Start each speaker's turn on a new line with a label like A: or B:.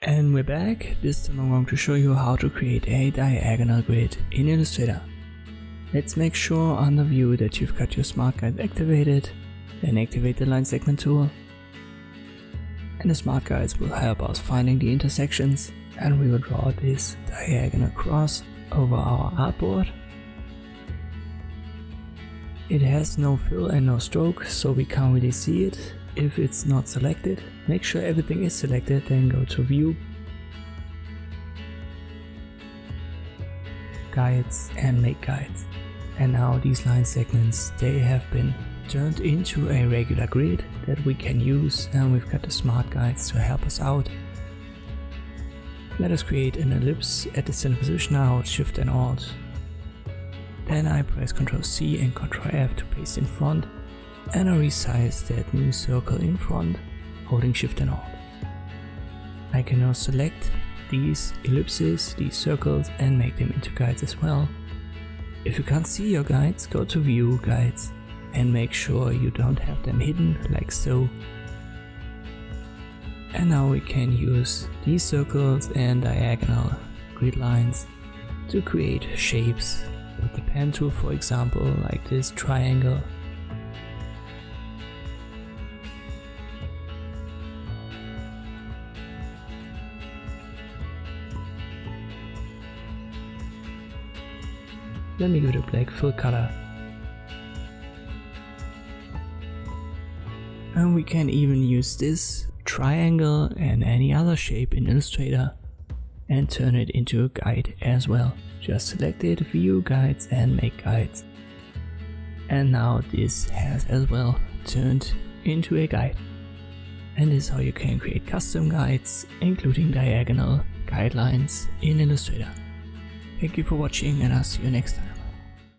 A: And we're back. This time I'm going to show you how to create a diagonal grid in Illustrator. Let's make sure on the view that you've got your smart guide activated, then activate the line segment tool. And the smart guides will help us finding the intersections, and we will draw this diagonal cross over our artboard. It has no fill and no stroke, so we can't really see it if it's not selected. Make sure everything is selected, then go to View, Guides and Make Guides. And now these line segments, they have been turned into a regular grid that we can use, and we've got the smart guides to help us out. Let us create an ellipse at the center position. Now hold Shift and Alt. Then I press Ctrl C and Ctrl F to paste in front, and I resize that new circle in front, holding Shift and Alt. I can now select these ellipses, these circles, and make them into guides as well. If you can't see your guides, go to View, Guides, and make sure you don't have them hidden, like so. And now we can use these circles and diagonal grid lines to create shapes with the pen tool, for example, like this triangle. Let me give it a black fill color. And we can even use this triangle and any other shape in Illustrator and turn it into a guide as well. Just select it, View, Guides and Make Guides. And now this has as well turned into a guide. And this is how you can create custom guides, including diagonal guidelines in Illustrator. Thank you for watching, and I'll see you next time.